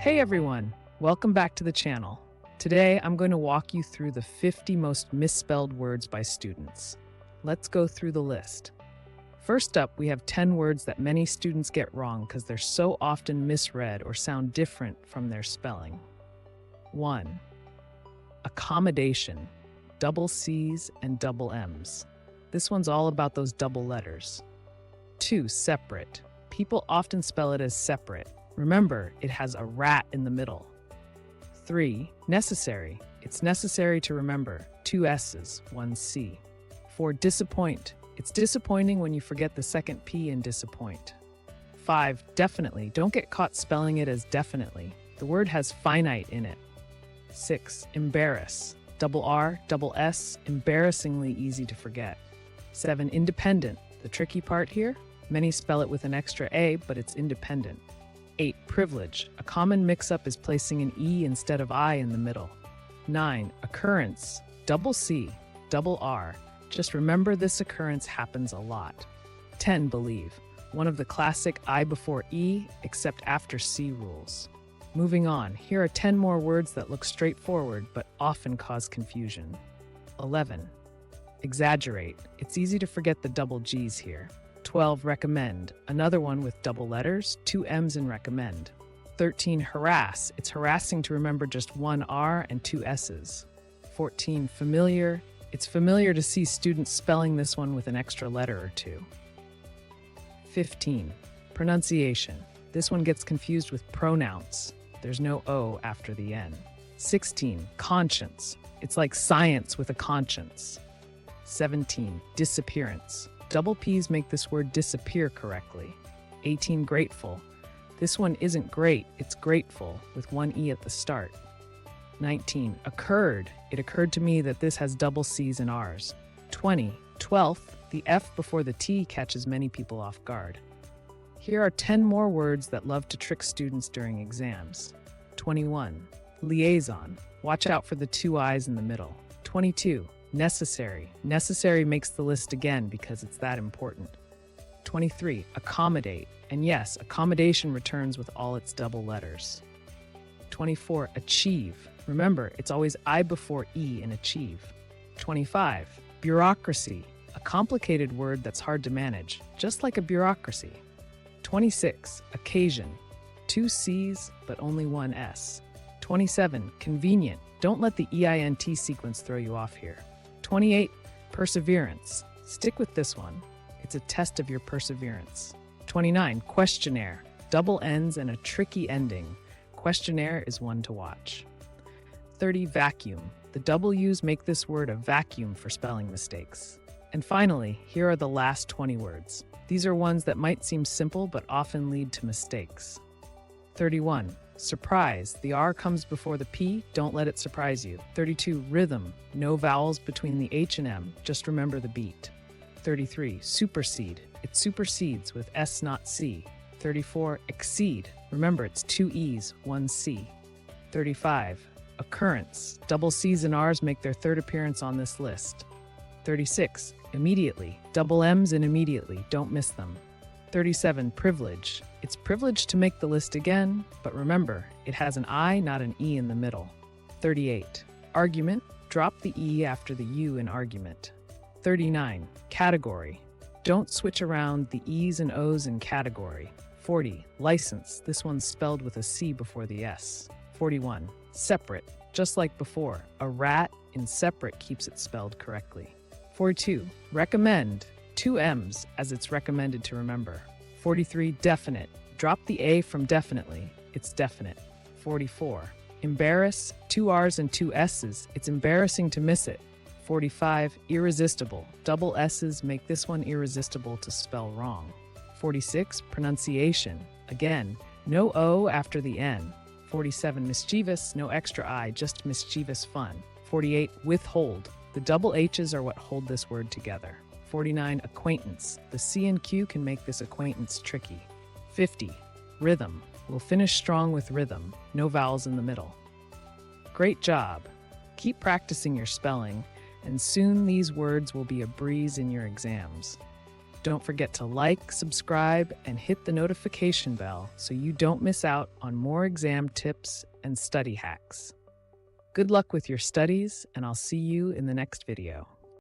Hey everyone, welcome back to the channel. Today I'm going to walk you through the 50 most misspelled words by students. Let's go through the list. First up, we have 10 words that many students get wrong because they're so often misread or sound different from their spelling. 1. Accommodation, double C's and double M's. This one's all about those double letters. 2. Separate. People often spell it as separate. Remember, it has a rat in the middle. 3. Necessary. It's necessary to remember. 2 S's, 1 C. 4. Disappoint. It's disappointing when you forget the second P in disappoint. 5. Definitely. Don't get caught spelling it as definitely. The word has finite in it. 6. Embarrass. Double R, double S, embarrassingly easy to forget. 7. Independent. The tricky part here? Many spell it with an extra A, but it's independent. 8. Privilege. A common mix-up is placing an E instead of I in the middle. 9. Occurrence. Double C, double R. Just remember this occurrence happens a lot. 10. Believe. One of the classic I before E, except after C rules. Moving on, here are 10 more words that look straightforward but often cause confusion. 11. Exaggerate. It's easy to forget the double G's here. 12. Recommend. Another one with double letters, 2 M's in recommend. 13. Harass. It's harassing to remember just 1 R and 2 S's. 14. Familiar. It's familiar to see students spelling this one with an extra letter or 2. 15. Pronunciation. This one gets confused with pronounce. There's no O after the N. 16. Conscience. It's like science with a conscience. 17. Disappearance. Double P's make this word disappear correctly. 18. Grateful. This one isn't great, it's grateful, with 1 E at the start. 19. Occurred. It occurred to me that this has double C's and R's. 20. 12th. The F before the T catches many people off guard. Here are 10 more words that love to trick students during exams. 21. Liaison. Watch out for the 2 I's in the middle. 22. Necessary. Necessary makes the list again because it's that important. 23. Accommodate. And yes, accommodation returns with all its double letters. 24. Achieve. Remember, it's always I before E in achieve. 25. Bureaucracy. A complicated word that's hard to manage, just like a bureaucracy. 26. Occasion. 2 C's, but only 1 S. 27. Convenient. Don't let the EINT sequence throw you off here. 28. Perseverance. Stick with this one. It's a test of your perseverance. 29. Questionnaire. Double N's and a tricky ending. Questionnaire is one to watch. 30. Vacuum. The W's make this word a vacuum for spelling mistakes. And finally, here are the last 20 words. These are ones that might seem simple but often lead to mistakes. 31. Surprise. The R comes before the P, don't let it surprise you. 32. Rhythm. No vowels between the H and M, just remember the beat. 33. Supersede. It supersedes with S not C. 34. Exceed. Remember it's 2 E's, 1 C. 35. Occurrence. Double C's and R's make their third appearance on this list. 36. Immediately. Double M's in immediately, don't miss them. 37. Privilege. It's privileged to make the list again, but remember, it has an I, not an E in the middle. 38. Argument. Drop the E after the U in argument. 39. Category. Don't switch around the E's and O's in category. 40. License. This one's spelled with a C before the S. 41. Separate. Just like before, a rat in separate keeps it spelled correctly. 42. Recommend. 2 M's, as it's recommended to remember. 43. Definite. Drop the A from definitely. It's definite. 44. Embarrass. 2 R's and 2 S's. It's embarrassing to miss it. 45. Irresistible. Double S's make this one irresistible to spell wrong. 46. Pronunciation. Again, no O after the N. 47. Mischievous. No extra I, just mischievous fun. 48. Withhold. The double H's are what hold this word together. 49. Acquaintance. The C and Q can make this acquaintance tricky. 50. Rhythm. We'll finish strong with rhythm. No vowels in the middle. Great job. Keep practicing your spelling, and soon these words will be a breeze in your exams. Don't forget to like, subscribe, and hit the notification bell so you don't miss out on more exam tips and study hacks. Good luck with your studies, and I'll see you in the next video.